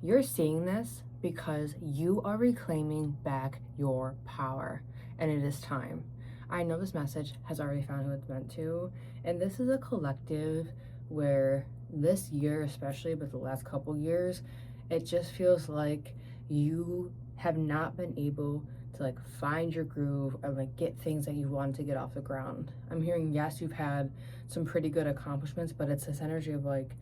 You're seeing this because you are reclaiming back your power, and it is time. I know this message has already found who it's meant to, and this is a collective where this year, especially, but the last couple years, it just feels like you have not been able to like find your groove or like get things that you wanted to get off the ground. I'm hearing, yes, you've had some pretty good accomplishments, but it's this energy of like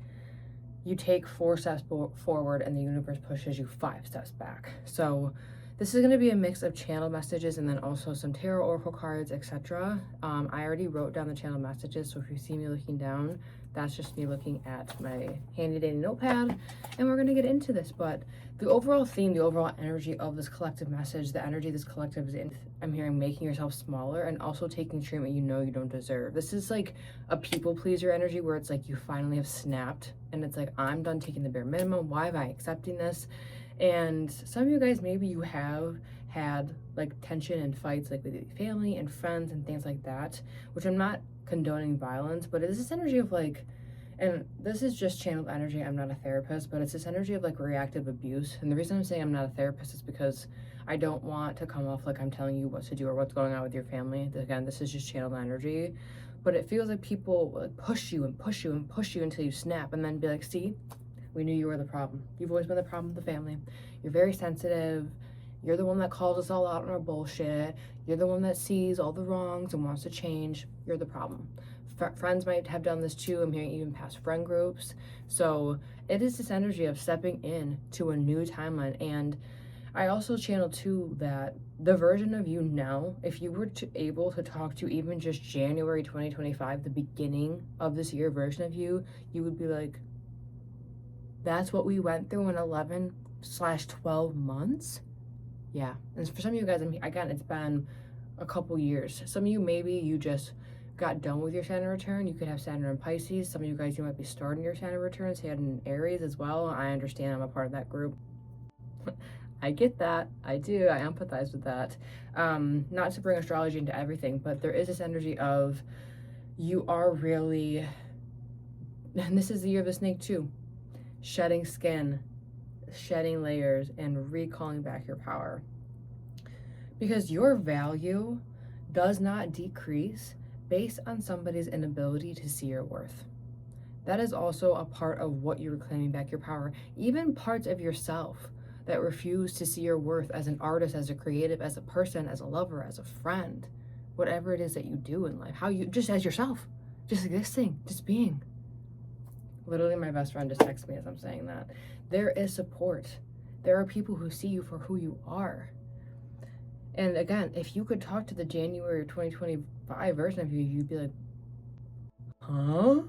you take 4 steps forward and the universe pushes you 5 steps back. So this is going to be a mix of channel messages and then also some tarot oracle cards, etc. I already wrote down the channel messages, so if you see me looking down, that's just me looking at my handy dandy notepad, and we're going to get into this. But the overall theme, the overall energy of this collective message, the energy this collective is in, I'm hearing making yourself smaller and also taking treatment you know you don't deserve. This is like a people pleaser energy where it's like you finally have snapped and it's like, I'm done taking the bare minimum. Why am I accepting this? And some of you guys, maybe you have had like tension and fights like with your family and friends and things like that, which I'm not condoning violence, but it's this energy of like, and this is just channeled energy, I'm not a therapist, but it's this energy of like reactive abuse. And the reason I'm saying I'm not a therapist is because I don't want to come off like I'm telling you what to do or what's going on with your family. Again, this is just channeled energy, but it feels like people like push you and push you and push you until you snap and then be like, see, we knew you were the problem. You've always been the problem with the family. You're very sensitive. You're the one that calls us all out on our bullshit. You're the one that sees all the wrongs and wants to change. You're the problem. Friends might have done this too. I'm hearing even past friend groups. So it is this energy of stepping in to a new timeline. And I also channel too that the version of you now, if you were able to talk to even just January 2025, the beginning of this year version of you, you would be like, that's what we went through in 11/12 months. Yeah. And for some of you guys, again, it's been a couple years. Some of you, maybe you just got done with your Saturn return. You could have Saturn in Pisces. Some of you guys, you might be starting your Saturn return, Saturn in Aries as well. I understand. I'm a part of that group. I get that. I do. I empathize with that. Not to bring astrology into everything, but there is this energy of you are really, and this is the year of the snake too, shedding skin, shedding layers, and recalling back your power. Because your value does not decrease based on somebody's inability to see your worth. That is also a part of what you're reclaiming back your power. Even parts of yourself that refuse to see your worth as an artist, as a creative, as a person, as a lover, as a friend, whatever it is that you do in life, how you, just as yourself, just existing, just being. Literally, my best friend just texted me as I'm saying that. There is support. There are people who see you for who you are. And again, if you could talk to the January 2025 version of you, you'd be like, huh?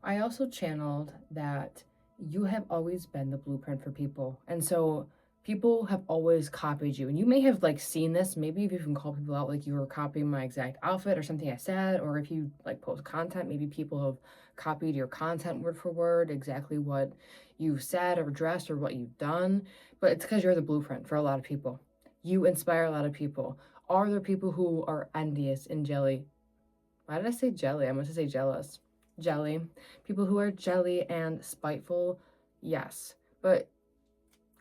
I also channeled that you have always been the blueprint for people. And so people have always copied you. And you may have like seen this, maybe if you can call people out, like you were copying my exact outfit or something I said, or if you like post content, maybe people have copied your content word for word, exactly what you said or dressed or what you've done. But it's because you're the blueprint for a lot of people. You inspire a lot of people. Are there people who are envious and jelly? Why did I say jelly? I meant to say jealous. Jelly. People who are jelly and spiteful, yes. But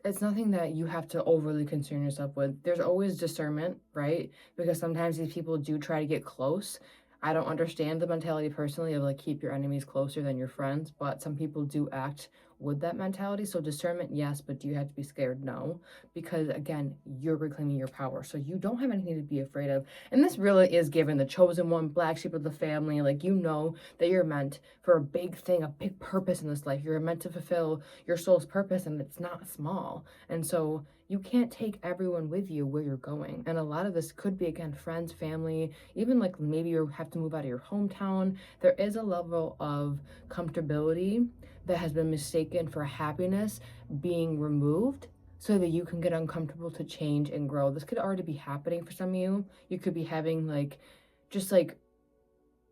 it's nothing that you have to overly concern yourself with. There's always discernment, right? Because sometimes these people do try to get close. I don't understand the mentality personally of like keep your enemies closer than your friends, but some people do act with that mentality. So discernment, yes, but do you have to be scared? No, because again, you're reclaiming your power. So you don't have anything to be afraid of. And this really is given the chosen one, black sheep of the family. Like, you know that you're meant for a big thing, a big purpose in this life. You're meant to fulfill your soul's purpose, and it's not small. And so you can't take everyone with you where you're going. And a lot of this could be, again, friends, family, even like maybe you have to move out of your hometown. There is a level of comfortability that has been mistaken for happiness being removed so that you can get uncomfortable to change and grow. This could already be happening for some of you. You could be having like just like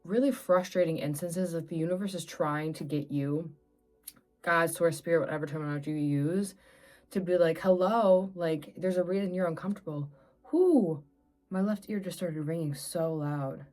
really frustrating instances that the universe is trying to get you, God, source, spirit, whatever terminology you use, to be like, hello, like there's a reason you're uncomfortable. Whoo, my left ear just started ringing so loud.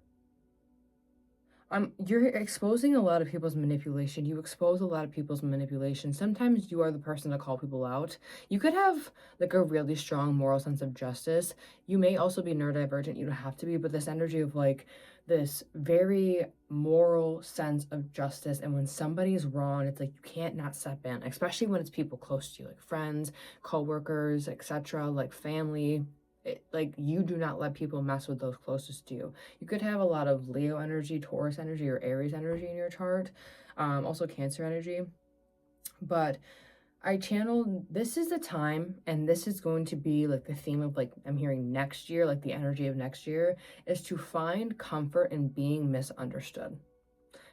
You're exposing a lot of people's manipulation. You expose a lot of people's manipulation. Sometimes you are the person to call people out. You could have like a really strong moral sense of justice. You may also be neurodivergent. You don't have to be, but this energy of like this very moral sense of justice. And when somebody is wrong, it's like you can't not step in, especially when it's people close to you, like friends, coworkers, etc., like family. Like you do not let people mess with those closest to you. You could have a lot of Leo energy, Taurus energy, or Aries energy in your chart, also Cancer energy. But I channeled, this is the time, and this is going to be like the theme of like, I'm hearing next year, like the energy of next year, is to find comfort in being misunderstood.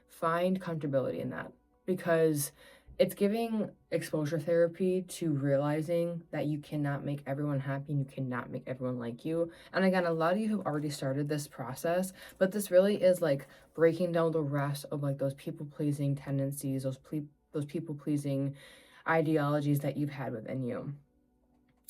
Find comfortability in that, because it's giving exposure therapy to realizing that you cannot make everyone happy and you cannot make everyone like you. And again, a lot of you have already started this process, but this really is like breaking down the rest of like those people pleasing tendencies, those people pleasing ideologies that you've had within you.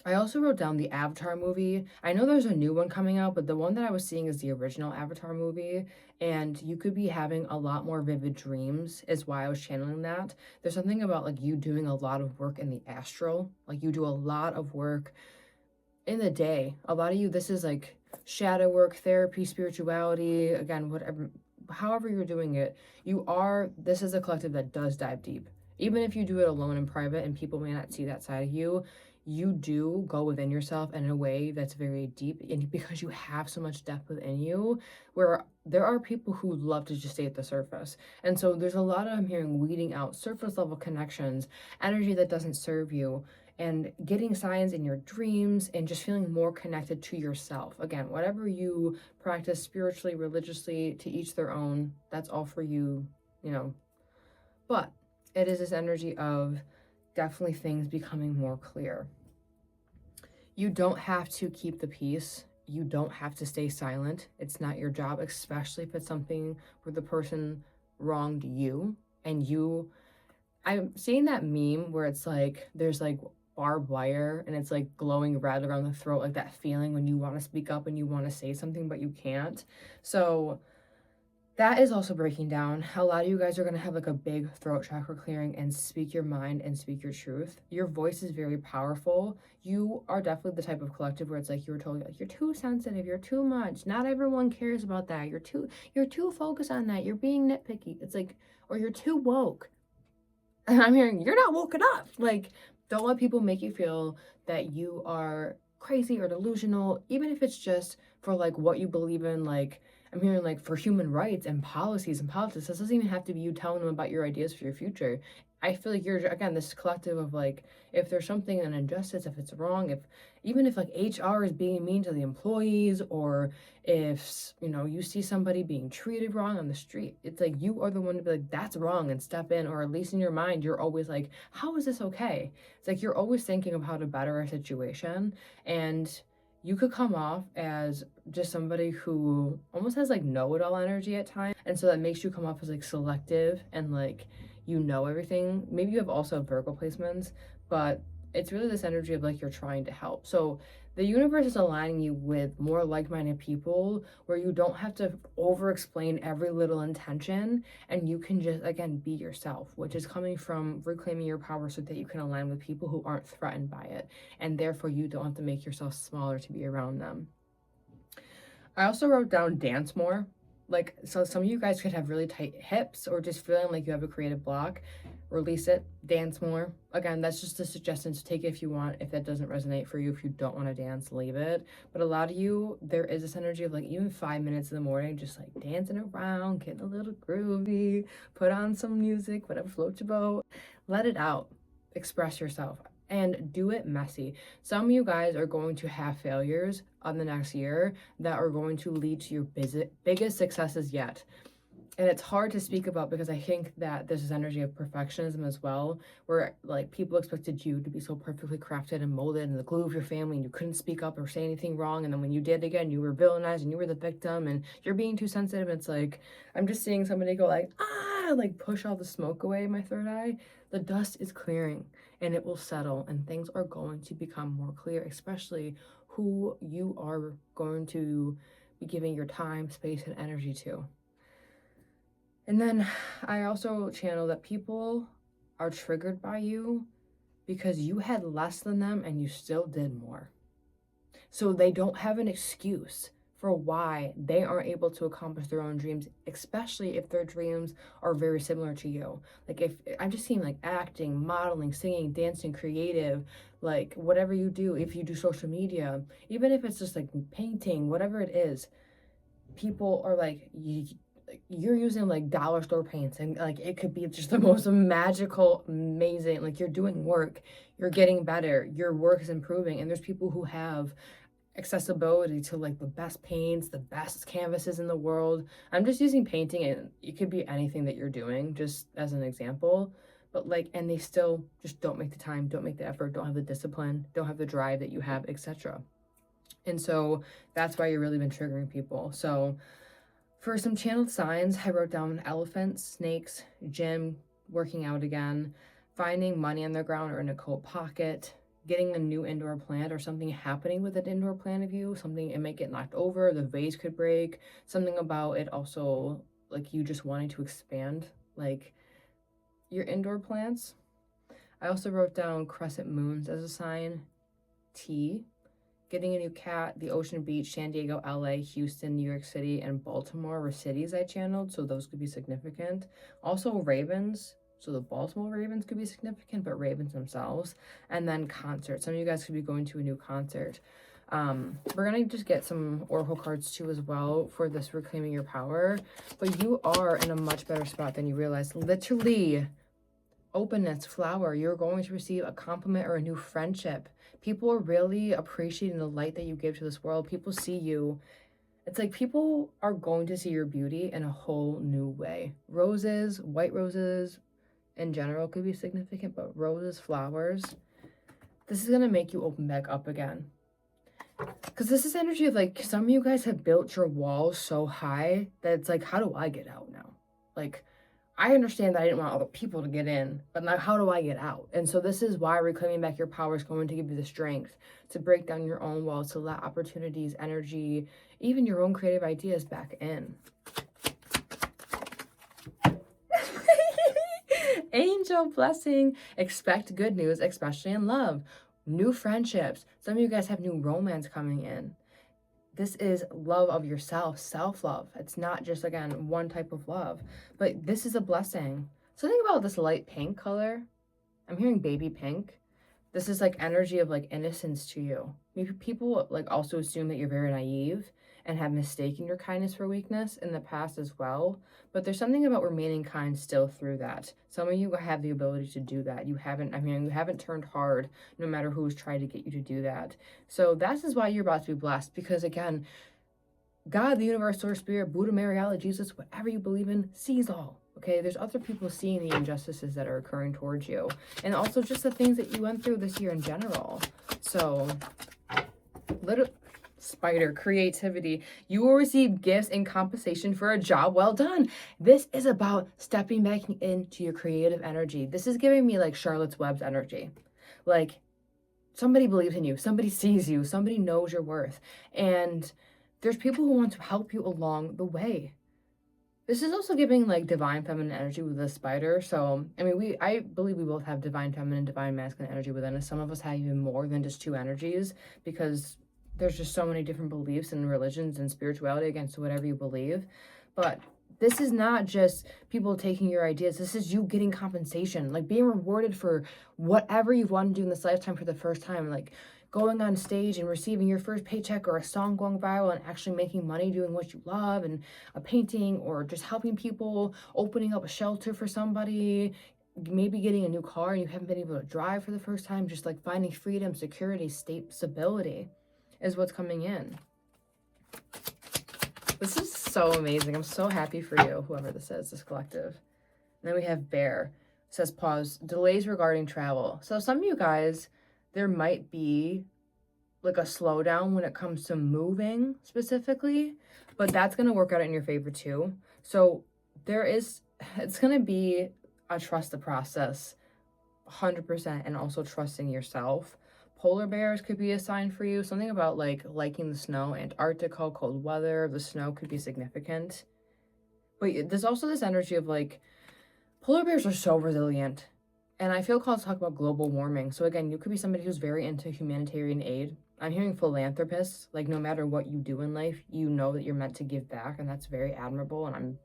I also wrote down the Avatar movie. I know there's a new one coming out, but the one that I was seeing is the original Avatar movie. And you could be having a lot more vivid dreams, is why I was channeling that. There's something about like you doing a lot of work in the astral. Like you do a lot of work in the day. A lot of you, this is like shadow work, therapy, spirituality, again, whatever, however you're doing it, this is a collective that does dive deep. Even if you do it alone in private and people may not see that side of you, you do go within yourself in a way that's very deep, and because you have so much depth within you, where there are people who love to just stay at the surface. And so there's a lot of, I'm hearing, weeding out surface level connections, energy that doesn't serve you, and getting signs in your dreams and just feeling more connected to yourself. Again, whatever you practice spiritually, religiously, to each their own, that's all for you, you know. But it is this energy of definitely things becoming more clear. You don't have to keep the peace. You don't have to stay silent. It's not your job, especially if it's something where the person wronged you and you. I'm seeing that meme where it's like there's like barbed wire and it's like glowing red around the throat, like that feeling when you want to speak up and you want to say something but you can't. So that is also breaking down. A lot of you guys are going to have like a big throat chakra clearing and speak your mind and speak your truth. Your voice is very powerful. You are definitely the type of collective where it's like you were told, like, you're too sensitive, you're too much. Not everyone cares about that. You're too focused on that. You're being nitpicky. It's like, or you're too woke. And I'm hearing, you're not woken up. Like, don't let people make you feel that you are crazy or delusional, even if it's just for like what you believe in. Like, I'm hearing like for human rights and policies and politics. This doesn't even have to be you telling them about your ideas for your future. I feel like you're, again, this collective of like, if there's something, an injustice, if it's wrong, if even if like HR is being mean to the employees, or if, you know, you see somebody being treated wrong on the street, it's like you are the one to be like, that's wrong, and step in. Or at least in your mind, you're always like, how is this okay? It's like you're always thinking of how to better a situation. And you could come off as just somebody who almost has like know-it-all energy at times, and so that makes you come off as like selective and like you know everything. Maybe you have also Virgo placements, but it's really this energy of like you're trying to help. So the universe is aligning you with more like-minded people where you don't have to over-explain every little intention, and you can just, again, be yourself, which is coming from reclaiming your power so that you can align with people who aren't threatened by it, and therefore you don't have to make yourself smaller to be around them. I also wrote down dance more. Like, so some of you guys could have really tight hips or just feeling like you have a creative block. Release it, dance more. Again, that's just a suggestion, to take it if you want. If that doesn't resonate for you, if you don't want to dance, leave it. But a lot of you, there is this energy of like even 5 minutes in the morning, just like dancing around, getting a little groovy, put on some music, whatever floats your boat. Let it out. Express yourself. And do it messy. Some of you guys are going to have failures on the next year that are going to lead to your biggest successes yet. And it's hard to speak about because I think that there's this energy of perfectionism as well, where like people expected you to be so perfectly crafted and molded and the glue of your family, and you couldn't speak up or say anything wrong. And then when you did again, you were villainized and you were the victim and you're being too sensitive. It's like, I'm just seeing somebody go like, like push all the smoke away in my third eye. The dust is clearing and it will settle and things are going to become more clear, especially who you are going to be giving your time, space, and energy to. And then I also channel that people are triggered by you because you had less than them and you still did more. So they don't have an excuse for why they aren't able to accomplish their own dreams, especially if their dreams are very similar to you. Like, if I'm just seeing like acting, modeling, singing, dancing, creative, like whatever you do, if you do social media, even if it's just like painting, whatever it is, people are like, you're using like dollar store paints, and like it could be just the most magical, amazing, like you're doing work, you're getting better, your work is improving, and there's people who have accessibility to like the best paints, the best canvases in the world. I'm just using painting, and it could be anything that you're doing, just as an example. But like, and they still just don't make the time, don't make the effort, don't have the discipline, don't have the drive that you have, etc. And so that's why you've really been triggering people. So for some channeled signs, I wrote down elephants, snakes, gym, working out again, finding money on the ground or in a coat pocket, getting a new indoor plant or something happening with an indoor plant of you, something, it might get knocked over, the vase could break, something about it also, like you just wanting to expand, like your indoor plants. I also wrote down crescent moons as a sign, T, getting a new cat, the Ocean Beach, San Diego, LA, Houston, New York City, and Baltimore were cities I channeled, so those could be significant. Also ravens, so the Baltimore Ravens could be significant, but ravens themselves. And then concerts. Some of you guys could be going to a new concert. We're gonna just get some oracle cards too as well for this reclaiming your power. But you are in a much better spot than you realize. Literally, openness, flower, you're going to receive a compliment or a new friendship. People are really appreciating the light that you give to this world. People see you. It's like people are going to see your beauty in a whole new way. Roses, white roses in general could be significant, but roses, flowers, this is going to make you open back up again. Because this is energy of like, some of you guys have built your walls so high that it's like, how do I get out now? Like, I understand that I didn't want other people to get in, but now how do I get out? And so this is why reclaiming back your power is going to give you the strength to break down your own walls, to let opportunities, energy, even your own creative ideas back in. Angel blessing. Expect good news, especially in love. New friendships. Some of you guys have new romance coming in. This is love of yourself, self-love. It's not just, again, one type of love, but this is a blessing. Something about this light pink color, I'm hearing baby pink. This is like energy of like innocence to you. Maybe people like also assume that you're very naive and have mistaken your kindness for weakness in the past as well. But there's something about remaining kind still through that. Some of you have the ability to do that. You haven't turned hard no matter who's tried to get you to do that. So that is why you're about to be blessed, because again, God, the universe, Source, Spirit, Buddha, Mary, Allah, Jesus, whatever you believe in, sees all. Okay, there's other people seeing the injustices that are occurring towards you, and also just the things that you went through this year in general. So, little spider creativity. You will receive gifts and compensation for a job well done. This is about stepping back into your creative energy. This is giving me like Charlotte's Web's energy. Like, somebody believes in you, somebody sees you, somebody knows your worth, and there's people who want to help you along the way. This is also giving like divine feminine energy with the spider. So, I mean, I believe we both have divine feminine, divine masculine energy within us. Some of us have even more than just two energies, because there's just so many different beliefs and religions and spirituality against whatever you believe. But this is not just people taking your ideas. This is you getting compensation, like being rewarded for whatever you've wanted to do in this lifetime for the first time. Like going on stage and receiving your first paycheck, or a song going viral and actually making money doing what you love, and a painting, or just helping people, opening up a shelter for somebody, maybe getting a new car and you haven't been able to drive for the first time, just like finding freedom, security, stability is what's coming in. This is so amazing. I'm so happy for you, whoever this is, this collective. And then we have Bear. It says pause. Delays regarding travel. So some of you guys, there might be like a slowdown when it comes to moving specifically, but that's going to work out in your favor too. So it's going to be a trust the process 100%, and also trusting yourself. Polar bears could be a sign for you. Something about like liking the snow. Antarctica, cold weather, the snow could be significant. But there's also this energy of like, polar bears are so resilient. And I feel called to talk about global warming. So again, you could be somebody who's very into humanitarian aid. I'm hearing philanthropists, like no matter what you do in life, you know that you're meant to give back, and that's very admirable. And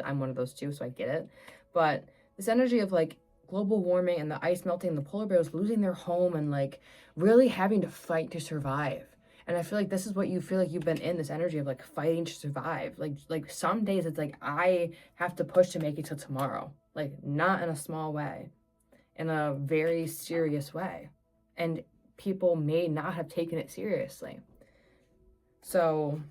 I'm one of those too, so I get it. But this energy of like global warming and the ice melting, the polar bears losing their home and like really having to fight to survive. And I feel like this is what you feel like you've been in, this energy of like fighting to survive. Like some days it's like I have to push to make it till tomorrow. Like not in a small way, in a very serious way. And people may not have taken it seriously. So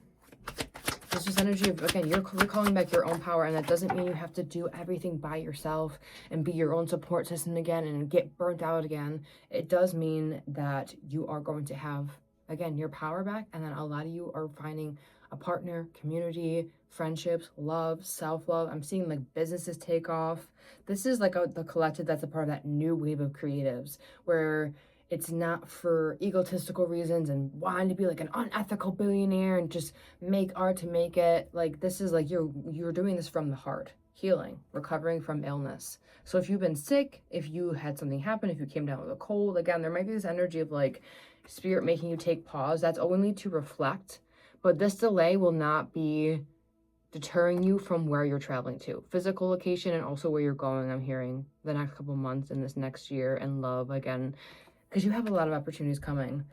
there's this energy of, again, you're recalling back your own power, and that doesn't mean you have to do everything by yourself and be your own support system again and get burnt out again. It does mean that you are going to have, again, your power back, and then a lot of you are finding a partner, community, friendships, love, self-love. I'm seeing like businesses take off. This is like the collective that's a part of that new wave of creatives where it's not for egotistical reasons and wanting to be like an unethical billionaire and just make art to make it. Like this is like you're doing this from the heart, healing, recovering from illness. So if you've been sick, if you had something happen, if you came down with a cold, again, there might be this energy of like spirit making you take pause. That's only to reflect. But this delay will not be deterring you from where you're traveling to. Physical location and also where you're going, I'm hearing, the next couple months and this next year, and love, again, because you have a lot of opportunities coming.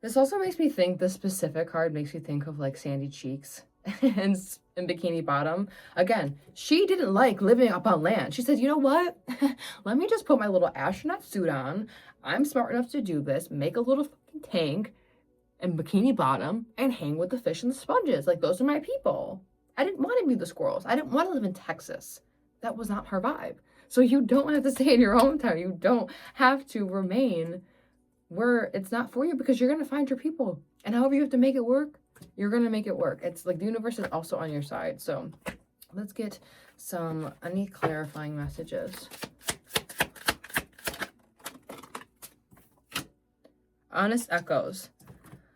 This also makes me think, the specific card makes me think of like Sandy Cheeks and Bikini Bottom. Again, she didn't like living up on land. She said, you know what? Let me just put my little astronaut suit on. I'm smart enough to do this, make a little fucking tank and Bikini Bottom and hang with the fish and the sponges. Like, those are my people. I didn't want to be the squirrels. I didn't want to live in Texas. That was not her vibe. So you don't have to stay in your hometown. You don't have to remain where it's not for you, because you're going to find your people. And however you have to make it work, you're going to make it work. It's like the universe is also on your side. So let's get any clarifying messages. Honest echoes.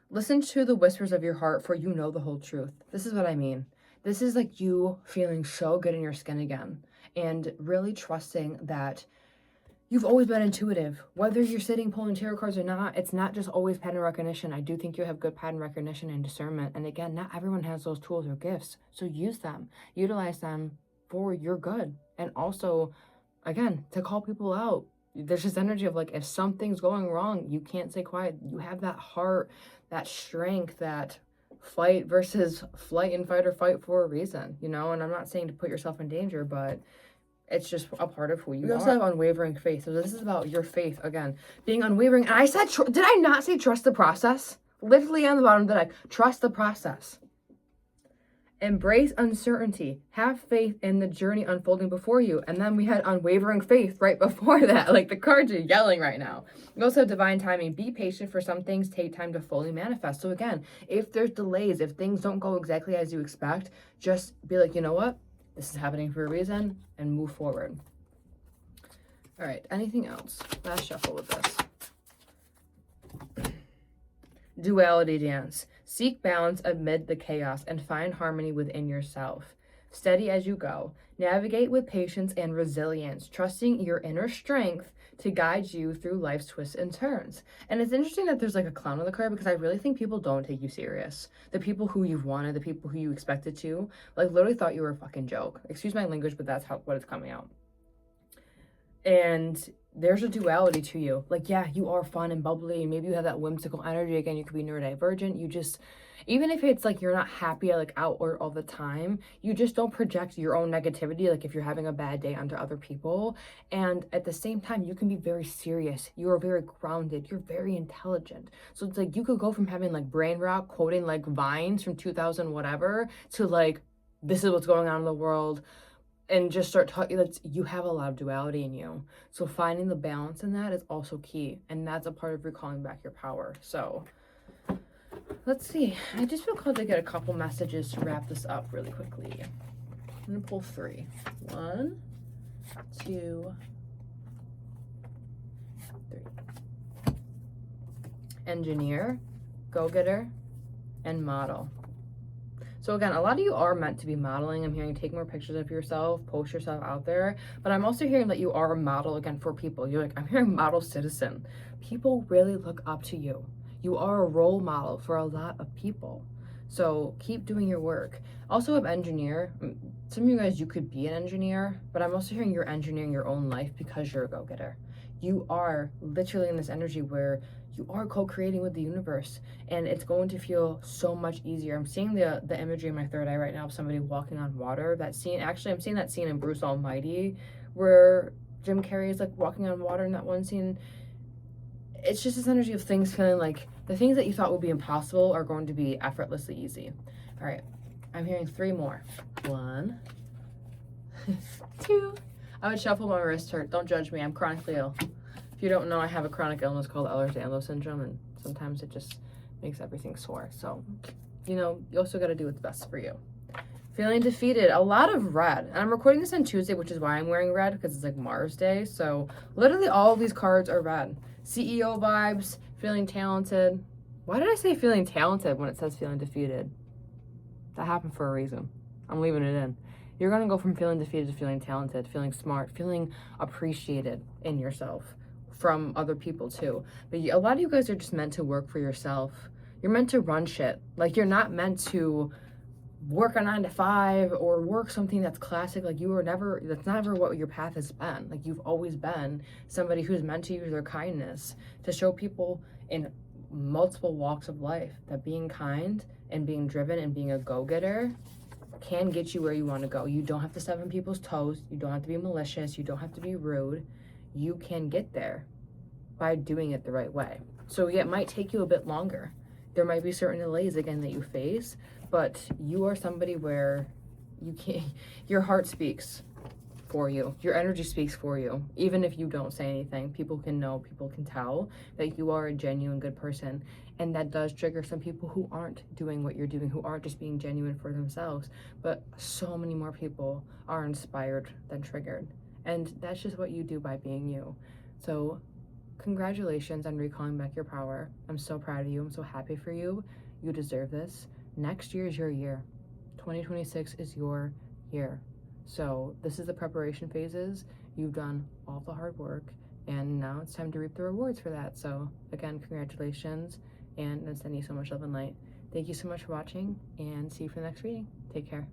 Listen to the whispers of your heart, for you know the whole truth. This is what I mean. This is like you feeling so good in your skin again and really trusting that you've always been intuitive. Whether you're sitting pulling tarot cards or not, it's not just always pattern recognition. I do think you have good pattern recognition and discernment. And again, not everyone has those tools or gifts. So use them. Utilize them for your good. And also, again, to call people out. There's this energy of like, if something's going wrong, you can't stay quiet. You have that heart, that strength, that fight versus flight and fight or fight for a reason, you know? And I'm not saying to put yourself in danger, but it's just a part of who you are. We also have unwavering faith. So this is about your faith, again, being unwavering. And I said, did I not say trust the process? Literally on the bottom, did I trust the process? Embrace uncertainty. Have faith in the journey unfolding before you. And then we had unwavering faith right before that. Like, the cards are yelling right now. We also have divine timing. Be patient, for some things take time to fully manifest. So again, if there's delays, if things don't go exactly as you expect, just be like, you know what? This is happening for a reason, and move forward. All right, anything else? Last shuffle with this. Duality dance. Seek balance amid the chaos and find harmony within yourself. Steady as you go. Navigate with patience and resilience, trusting your inner strength to guide you through life's twists and turns. And it's interesting that there's like a clown on the card, because I really think people don't take you serious. The people who you've wanted, the people who you expected to, like, literally thought you were a fucking joke. Excuse my language, but that's what it's coming out. And there's a duality to you. Like, yeah, you are fun and bubbly, and maybe you have that whimsical energy. Again, you could be neurodivergent. You just, even if it's like you're not happy, like outward all the time, you just don't project your own negativity, like if you're having a bad day, onto other people. And at the same time, you can be very serious. You are very grounded. You're very intelligent. So it's like you could go from having like brain rot, quoting like vines from 2000 whatever, to like, this is what's going on in the world, and just start talking. You have a lot of duality in you. So finding the balance in that is also key. And that's a part of recalling back your power. So let's see. I just feel called to get a couple messages to wrap this up really quickly. I'm going to pull 3. 1, 2, 3. Engineer, go-getter, and model. So again, a lot of you are meant to be modeling. I'm hearing take more pictures of yourself, post yourself out there, but I'm also hearing that you are a model again for people. You're like, I'm hearing model citizen. People really look up to you. You are a role model for a lot of people. So keep doing your work. Also, an engineer. Some of you guys, you could be an engineer, but I'm also hearing you're engineering your own life because you're a go-getter. You are literally in this energy where you are co-creating with the universe, and it's going to feel so much easier. I'm seeing the imagery in my third eye right now of somebody walking on water. That scene, actually, I'm seeing that scene in Bruce Almighty where Jim Carrey is like walking on water in that one scene. It's just this energy of things feeling like the things that you thought would be impossible are going to be effortlessly easy. All right, I'm hearing 3 more. 1, 2. I would shuffle, my wrist hurt. Don't judge me, I'm chronically ill. If you don't know, I have a chronic illness called Ehlers-Danlos syndrome, and sometimes it just makes everything sore. So, you know, you also got to do what's best for you. Feeling defeated, a lot of red. And I'm recording this on Tuesday, which is why I'm wearing red, because it's like Mars Day. So literally all of these cards are red. CEO vibes, feeling talented. Why did I say feeling talented when it says feeling defeated? That happened for a reason. I'm leaving it in. You're going to go from feeling defeated to feeling talented, feeling smart, feeling appreciated in yourself from other people too. But a lot of you guys are just meant to work for yourself. You're meant to run shit. Like, you're not meant to work a 9 to 5 or work something that's classic. Like, you were never, that's never what your path has been. Like, you've always been somebody who's meant to use their kindness to show people in multiple walks of life that being kind and being driven and being a go-getter can get you where you want to go. You don't have to step on people's toes. You don't have to be malicious. You don't have to be rude. You can get there by doing it the right way. So yeah, it might take you a bit longer. There might be certain delays again that you face, but you are somebody where you can't, your heart speaks for you. Your energy speaks for you. Even if you don't say anything, people can know, people can tell that you are a genuine good person. And that does trigger some people who aren't doing what you're doing, who aren't just being genuine for themselves. But so many more people are inspired than triggered. And that's just what you do by being you. So congratulations on recalling back your power. I'm so proud of you. I'm so happy for you. You deserve this. Next year is your year. 2026 is your year. So this is the preparation phases. You've done all the hard work, and now it's time to reap the rewards for that. So again, congratulations, and I'm sending you so much love and light. Thank you so much for watching, and see you for the next reading. Take care.